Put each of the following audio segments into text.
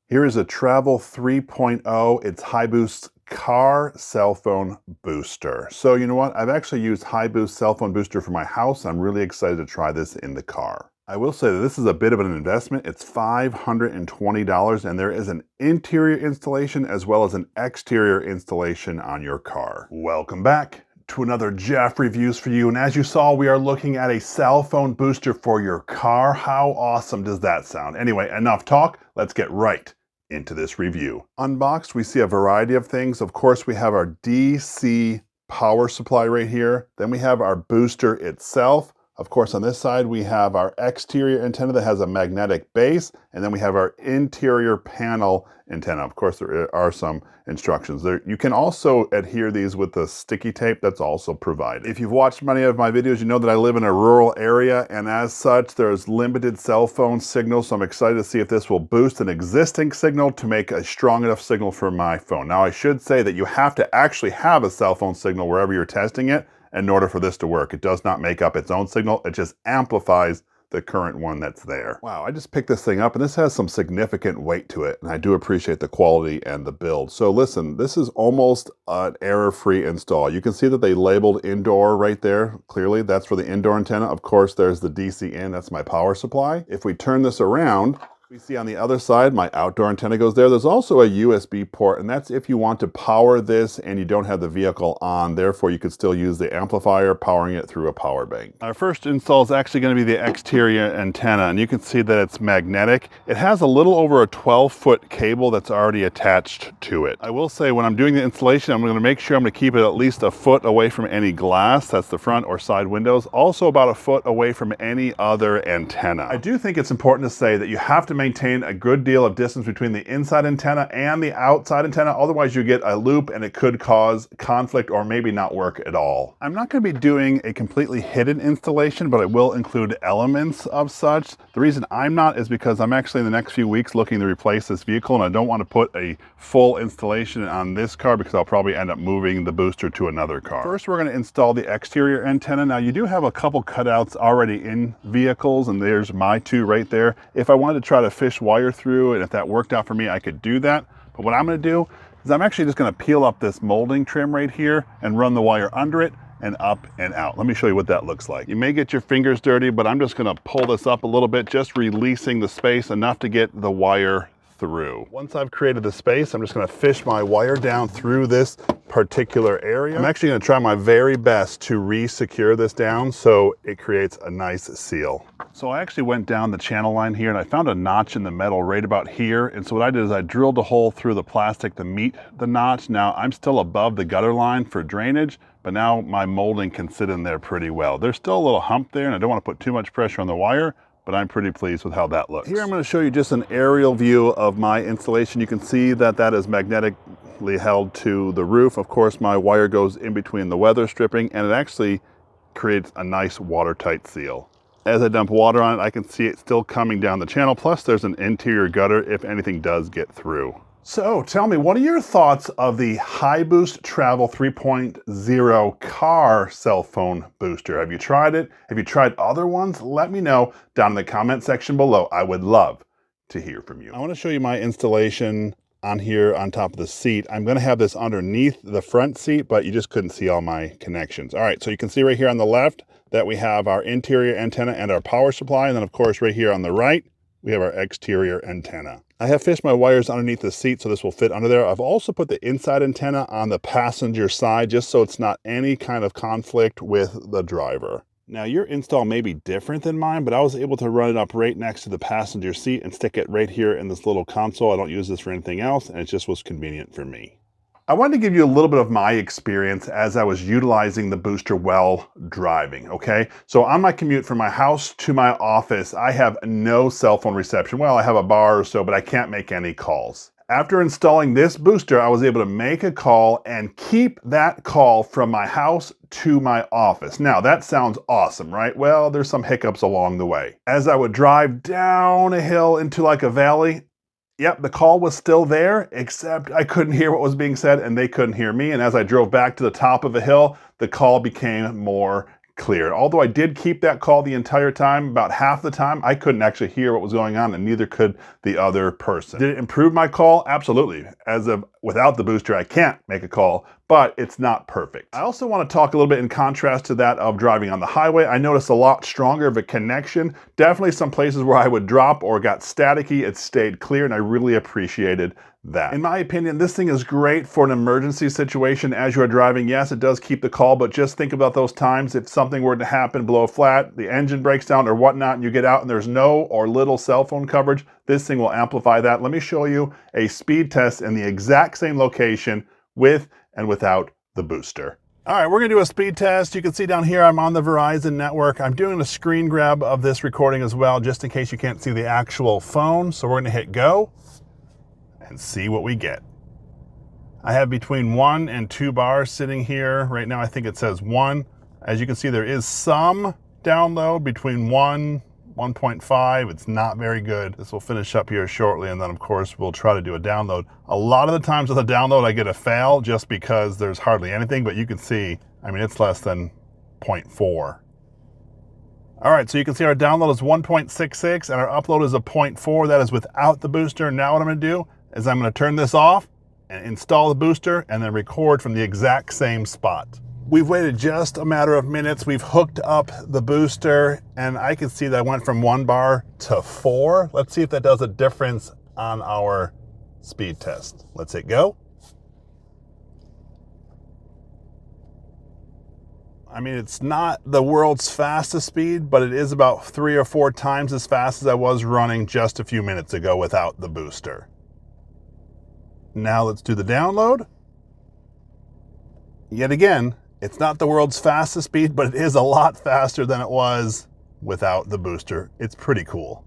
Here is a Travel 3.0. It's HiBoost car cell phone booster. So you know what? I've actually used HiBoost cell phone booster for my house. I'm really excited to try this in the car. I will say that this is a bit of an investment. It's $520 and there is an interior installation as well as an exterior installation on your car. Welcome back to another Jeff Reviews for you. And as you saw, we are looking at a cell phone booster for your car. How awesome does that sound? Anyway, enough talk. Let's get right into this review. Unboxed, we see a variety of things. Of course, we have our DC power supply right here. Then we have our booster itself. Of course, on this side, we have our exterior antenna that has a magnetic base, and then we have our interior panel antenna. Of course, there are some instructions there. You can also adhere these with the sticky tape that's also provided. If you've watched many of my videos, you know that I live in a rural area, and as such, there's limited cell phone signal, so I'm excited to see if this will boost an existing signal to make a strong enough signal for my phone. Now, I should say that you have to actually have a cell phone signal wherever you're testing it in order for this to work. It does not make up its own signal, it just amplifies the current one that's there. Wow, I just picked this thing up and this has some significant weight to it, and I do appreciate the quality and the build. So listen, this is almost an error-free install. You can see that they labeled indoor right there. Clearly, that's for the indoor antenna. Of course, there's the DC in, that's my power supply. If we turn this around, we see on the other side, my outdoor antenna goes there. There's also a USB port, and that's if you want to power this and you don't have the vehicle on. Therefore, you could still use the amplifier, powering it through a power bank. Our first install is actually going to be the exterior antenna, and you can see that it's magnetic. It has a little over a 12-foot cable that's already attached to it. I will say when I'm doing the installation, I'm going to make sure I'm going to keep it at least a foot away from any glass, that's the front or side windows, also about a foot away from any other antenna. I do think it's important to say that you have to maintain a good deal of distance between the inside antenna and the outside antenna. Otherwise, you get a loop and it could cause conflict or maybe not work at all. I'm not going to be doing a completely hidden installation, but I will include elements of such. The reason I'm not is because I'm actually in the next few weeks looking to replace this vehicle, and I don't want to put a full installation on this car because I'll probably end up moving the booster to another car. First, we're going to install the exterior antenna. Now, you do have a couple cutouts already in vehicles, and there's my two right there. If I wanted to try to fish wire through, and if that worked out for me, I could do that. But what I'm going to do is I'm actually just going to peel up this molding trim right here and run the wire under it and up and out. Let me show you what that looks like. You may get your fingers dirty, but I'm just going to pull this up a little bit, just releasing the space enough to get the wire through. Once I've created the space, I'm just going to fish my wire down through this particular area. I'm actually going to try my very best to re-secure this down so it creates a nice seal. So I actually went down the channel line here and I found a notch in the metal right about here. And so what I did is I drilled a hole through the plastic to meet the notch. Now I'm still above the gutter line for drainage, but now my molding can sit in there pretty well. There's still a little hump there and I don't want to put too much pressure on the wire, but I'm pretty pleased with how that looks. Here I'm going to show you just an aerial view of my installation. You can see that that is magnetically held to the roof. Of course, my wire goes in between the weather stripping, and it actually creates a nice watertight seal. As I dump water on it, I can see it still coming down the channel, plus there's an interior gutter if anything does get through. So tell me, what are your thoughts of the HiBoost Travel 3.0 car cell phone booster? Have you tried it? Have you tried other ones? Let me know down in the comment section below. I would love to hear from you. I want to show you my installation on here on top of the seat. I'm going to have this underneath the front seat, but you just couldn't see all my connections. All right, so you can see right here on the left that we have our interior antenna and our power supply. And then of course right here on the right, we have our exterior antenna. I have fished my wires underneath the seat so this will fit under there. I've also put the inside antenna on the passenger side just so it's not any kind of conflict with the driver. Now your install may be different than mine, but I was able to run it up right next to the passenger seat and stick it right here in this little console. I don't use this for anything else, and it just was convenient for me. I wanted to give you a little bit of my experience as I was utilizing the booster while driving, okay? So on my commute from my house to my office, I have no cell phone reception. Well, I have a bar or so, but I can't make any calls. After installing this booster, I was able to make a call and keep that call from my house to my office. Now, that sounds awesome, right? Well, there's some hiccups along the way. As I would drive down a hill into like a valley, yep, the call was still there, except I couldn't hear what was being said and they couldn't hear me. And as I drove back to the top of a hill, the call became more clear. Although I did keep that call the entire time, about half the time, I couldn't actually hear what was going on, and neither could the other person. Did it improve my call? Absolutely. Without the booster, I can't make a call, but it's not perfect. I also want to talk a little bit in contrast to that of driving on the highway. I noticed a lot stronger of a connection. Definitely some places where I would drop or got staticky, it stayed clear, and I really appreciated that. In my opinion, this thing is great for an emergency situation as you are driving. Yes, it does keep the call, but just think about those times if something were to happen, blow a flat, the engine breaks down or whatnot, and you get out and there's no or little cell phone coverage, this thing will amplify that. Let me show you a speed test in the exact same location with and without the booster. All right, we're gonna do a speed test. You can see down here, I'm on the Verizon network. I'm doing a screen grab of this recording as well, just in case you can't see the actual phone. So we're gonna hit go and see what we get. I have between 1 and 2 bars sitting here. Right now, I think it says 1. As you can see, there is some download between 1.5. It's not very good. This will finish up here shortly, and then of course, we'll try to do a download. A lot of the times with a download, I get a fail just because there's hardly anything, but you can see, I mean, it's less than 0.4. All right, so you can see our download is 1.66 and our upload is a 0.4. That is without the booster. Now what I'm gonna do is I'm gonna turn this off and install the booster and then record from the exact same spot. We've waited just a matter of minutes. We've hooked up the booster and I can see that I went from 1 bar to 4. Let's see if that does a difference on our speed test. Let's hit go. I mean, it's not the world's fastest speed, but it is about 3 or 4 times as fast as I was running just a few minutes ago without the booster. Now let's do the download. Yet again, it's not the world's fastest speed, but it is a lot faster than it was without the booster. It's pretty cool.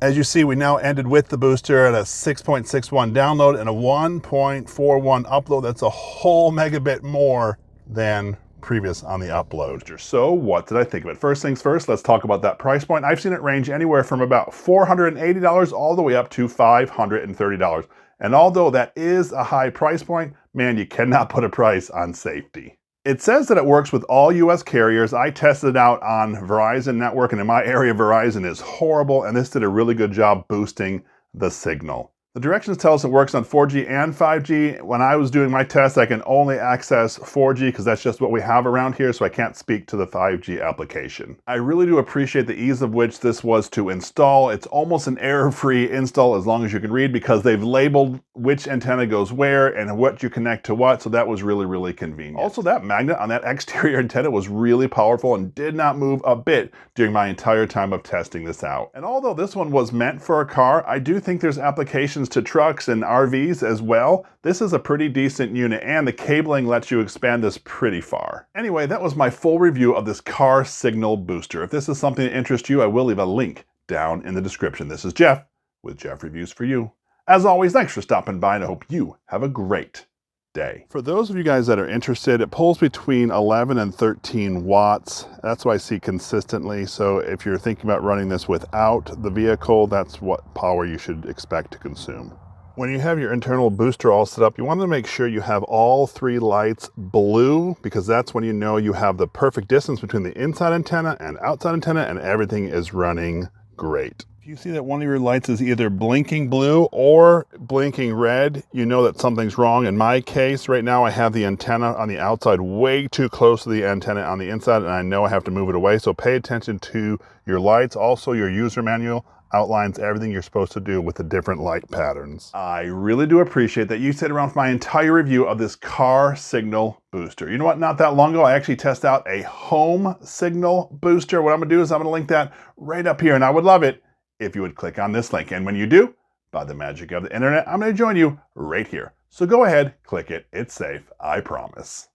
As you see, we now ended with the booster at a 6.61 download and a 1.41 upload. That's a whole megabit more than previous on the upload. So what did I think of it? First things first, let's talk about that price point. I've seen it range anywhere from about $480 all the way up to $530. And although that is a high price point, man, you cannot put a price on safety. It says that it works with all US carriers. I tested it out on Verizon network, and in my area, Verizon is horrible, and this did a really good job boosting the signal. The directions tell us it works on 4G and 5G. When I was doing my test, I can only access 4G because that's just what we have around here, so I can't speak to the 5G application. I really do appreciate the ease of which this was to install. It's almost an error-free install as long as you can read because they've labeled which antenna goes where and what you connect to what, so that was really, really convenient. Also, that magnet on that exterior antenna was really powerful and did not move a bit during my entire time of testing this out. And although this one was meant for a car, I do think there's applications to trucks and RVs as well. This is a pretty decent unit and the cabling lets you expand this pretty far. Anyway, that was my full review of this car signal booster. If this is something that interests you, I will leave a link down in the description. This is Jeff with Jeff Reviews for You. As always, thanks for stopping by and I hope you have a great day. For those of you guys that are interested, it pulls between 11 and 13 watts. That's what I see consistently. So if you're thinking about running this without the vehicle, that's what power you should expect to consume. When you have your internal booster all set up, you want to make sure you have all 3 lights blue because that's when you know you have the perfect distance between the inside antenna and outside antenna and everything is running great. If you see that one of your lights is either blinking blue or blinking red, you know that something's wrong. In my case, right now I have the antenna on the outside way too close to the antenna on the inside, and I know I have to move it away. So pay attention to your lights. Also, your user manual outlines everything you're supposed to do with the different light patterns. I really do appreciate that you stayed around for my entire review of this car signal booster. You know what? Not that long ago, I actually tested out a home signal booster. What I'm gonna do is I'm gonna link that right up here, and I would love it if you would click on this link. And when you do, by the magic of the internet, I'm going to join you right here. So go ahead, click it. It's safe, I promise.